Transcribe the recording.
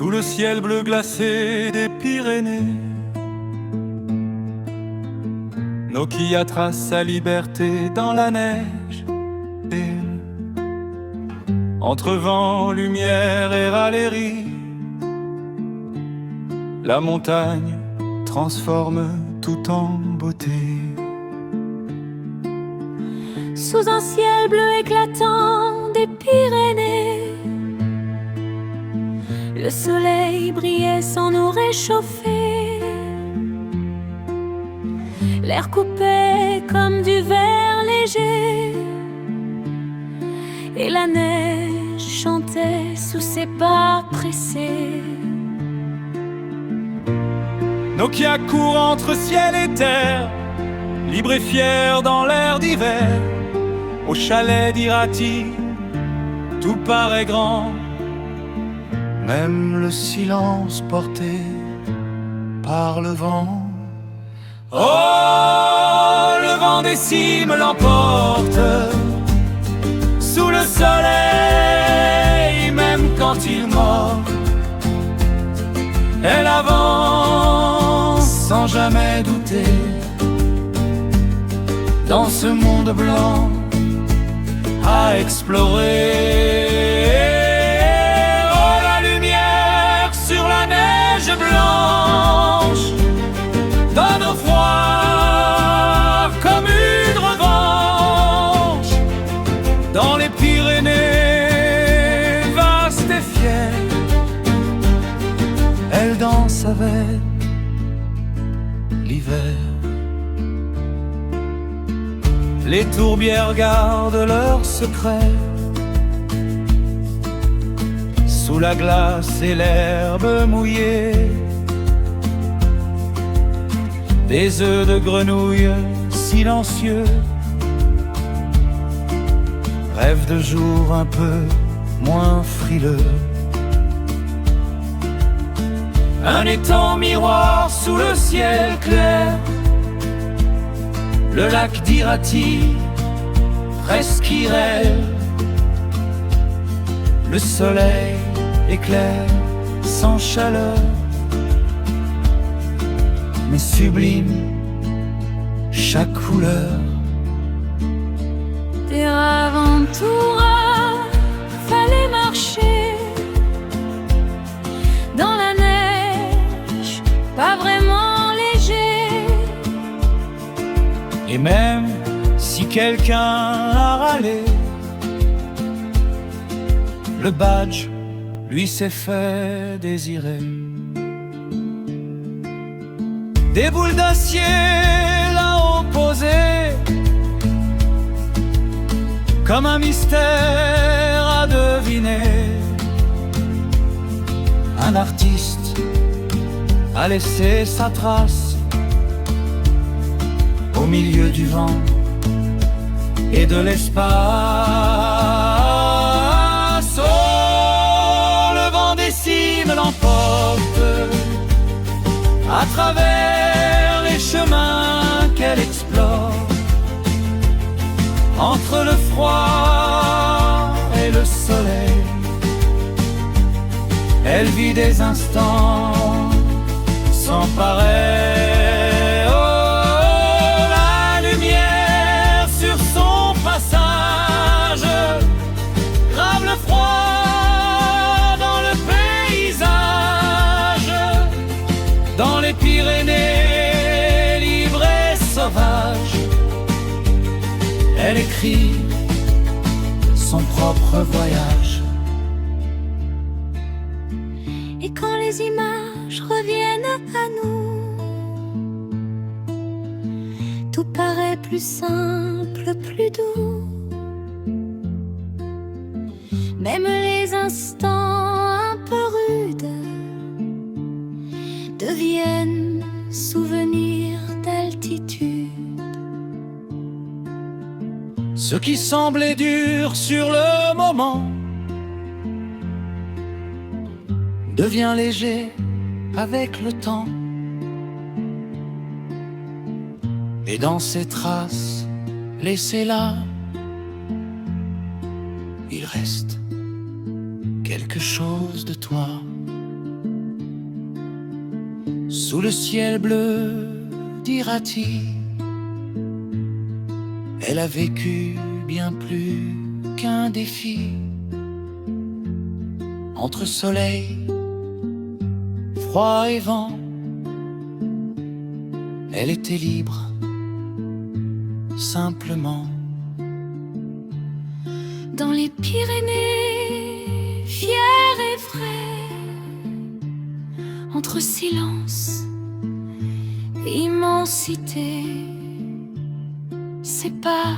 sous le ciel bleu glacé des Pyrénées. Nokia trace sa liberté dans la neige. Et entre vent, lumière et râlerie, la montagne transforme tout en beauté. Sous un ciel bleu éclatant des Pyrénées, le soleil brillait sans nous réchauffer. L'air coupait comme du verre léger, et la neige chantait sous ses pas pressés. Nokia court entre ciel et terre, libre et fier dans l'air d'hiver. Au chalet d'Irati, tout paraît grand, même le silence porté par le vent. Oh, le vent des cimes l'emporte sous le soleil, même quand il mord. Elle avance sans jamais douter dans ce monde blanc à explorer. Oh, la lumière sur la neige blanche donne au froid comme une revanche. Dans les Pyrénées, vaste et fière, elle danse avec l'hiver. Les tourbières gardent leurs secrets sous la glace et l'herbe mouillée. Des œufs de grenouille silencieux rêvent de jours un peu moins frileux. Un étang miroir sous le ciel clair, le lac d'Irati, presque irréel. Le soleil éclaire sans chaleur, mais sublime chaque couleur. Des Aventura, fallait marcher dans la neige, pas vraiment léger. Et même si quelqu'un a râlé, le badge lui s'est fait désirer. Des boules d'acier là-haut posées, comme un mystère à deviner. Un artiste a laissé sa trace au milieu du vent et de l'espace. Oh, le vent des cimes l'emporte à travers les chemins qu'elle explore, entre le froid et le soleil. Elle vit des instants sans pareil. Oh, la lumière sur son passage grave le froid dans le paysage. Dans les Pyrénées, libre et sauvage, elle écrit son propre voyage. Et quand les images reviennent à nous, tout paraît plus simple, plus doux. Même les instants un peu rudes deviennent souvenirs d'altitude. Ce qui semblait dur sur le moment devient léger avec le temps. Et dans ces traces laissées là, il reste quelque chose de toi. sous le ciel bleu d'Irati. Elle a vécu bien plus qu'un défi. Entre soleil, froid et vent, elle était libre, simplement. Dans les Pyrénées, fier et frais, entre silence, immensité, c'est pas